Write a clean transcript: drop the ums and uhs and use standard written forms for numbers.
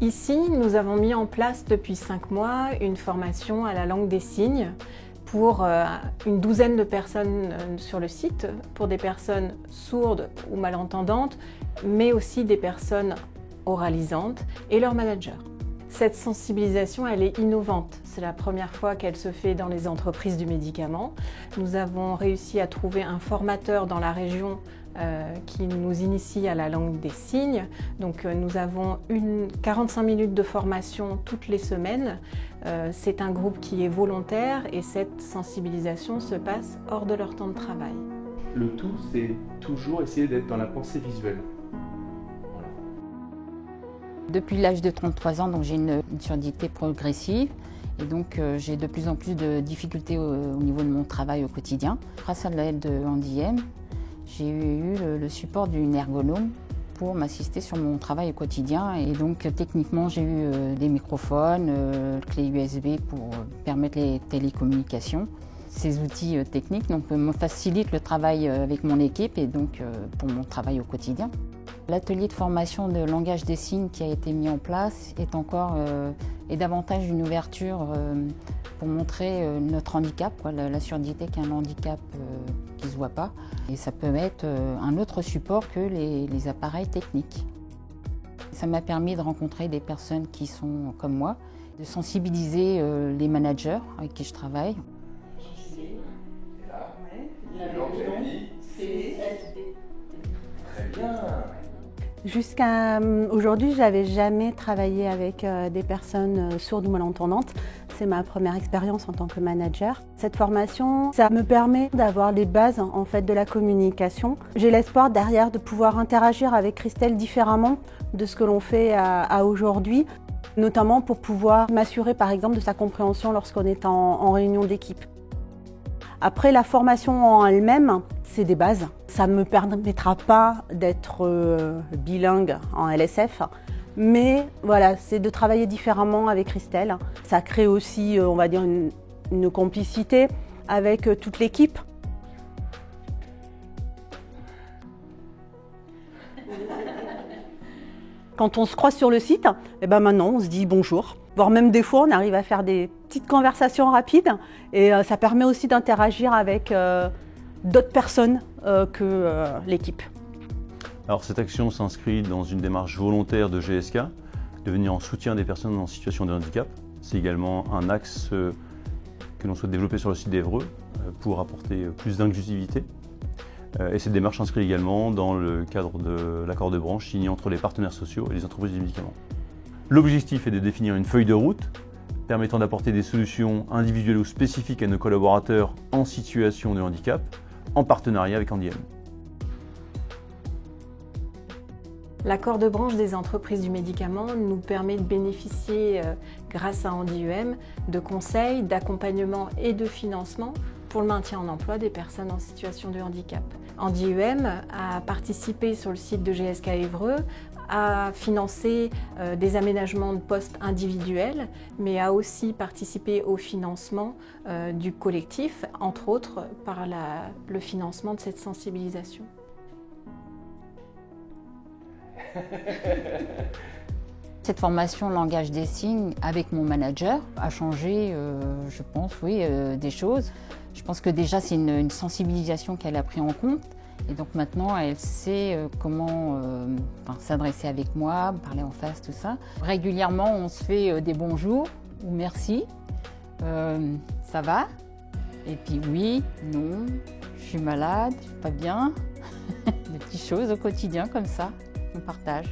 Ici, nous avons mis en place depuis 5 mois une formation à la langue des signes pour une douzaine de personnes sur le site, pour des personnes sourdes ou malentendantes, mais aussi des personnes oralisantes et leurs managers. Cette sensibilisation, elle est innovante. C'est la première fois qu'elle se fait dans les entreprises du médicament. Nous avons réussi à trouver un formateur dans la région qui nous initie à la langue des signes. Donc nous avons 45 minutes de formation toutes les semaines. C'est un groupe qui est volontaire et cette sensibilisation se passe hors de leur temps de travail. Le tout, c'est toujours essayer d'être dans la pensée visuelle. Voilà. Depuis l'âge de 33 ans, j'ai une surdité progressive et donc j'ai de plus en plus de difficultés au niveau de mon travail au quotidien. Grâce à l'aide de Handy-M, j'ai eu le support d'une ergonome pour m'assister sur mon travail au quotidien. Et donc techniquement, j'ai eu des microphones, clés USB pour permettre les télécommunications. Ces outils techniques me facilitent le travail avec mon équipe et donc pour mon travail au quotidien. L'atelier de formation de langage des signes qui a été mis en place est davantage une ouverture pour montrer notre handicap, la surdité qui est un handicap qui ne se voit pas. Et ça peut être un autre support que les appareils techniques. Ça m'a permis de rencontrer des personnes qui sont comme moi, de sensibiliser les managers avec qui je travaille. Très bien. Jusqu'à aujourd'hui, je n'avais jamais travaillé avec des personnes sourdes ou malentendantes. C'est ma première expérience en tant que manager. Cette formation, ça me permet d'avoir les bases en fait de la communication. J'ai l'espoir derrière de pouvoir interagir avec Christelle différemment de ce que l'on fait à aujourd'hui, notamment pour pouvoir m'assurer par exemple de sa compréhension lorsqu'on est en réunion d'équipe. Après, la formation en elle-même, c'est des bases. Ça ne me permettra pas d'être bilingue en LSF, mais voilà, c'est de travailler différemment avec Christelle. Ça crée aussi, on va dire, une complicité avec toute l'équipe. Quand on se croise sur le site, maintenant on se dit bonjour. Voire même des fois, on arrive à faire des petites conversations rapides et ça permet aussi d'interagir avec d'autres personnes que l'équipe. Alors cette action s'inscrit dans une démarche volontaire de GSK, de venir en soutien des personnes en situation de handicap. C'est également un axe que l'on souhaite développer sur le site d'Évreux pour apporter plus d'inclusivité. Et cette démarche s'inscrit également dans le cadre de l'accord de branche signé entre les partenaires sociaux et les entreprises du médicament. L'objectif est de définir une feuille de route permettant d'apporter des solutions individuelles ou spécifiques à nos collaborateurs en situation de handicap, en partenariat avec Handy-M. L'accord de branche des entreprises du médicament nous permet de bénéficier, grâce à Handy-M, de conseils, d'accompagnement et de financement pour le maintien en emploi des personnes en situation de handicap. Handy-M a participé sur le site de GSK Évreux, a financé des aménagements de postes individuels, mais a aussi participé au financement du collectif, entre autres par le financement de cette sensibilisation. Cette formation langage des signes avec mon manager a changé, je pense, des choses. Je pense que déjà c'est une sensibilisation qu'elle a pris en compte et donc maintenant elle sait comment s'adresser avec moi, parler en face, tout ça. Régulièrement on se fait des bonjours ou merci, ça va, et puis oui, non, je suis malade, je suis pas bien, des petites choses au quotidien comme ça, on partage.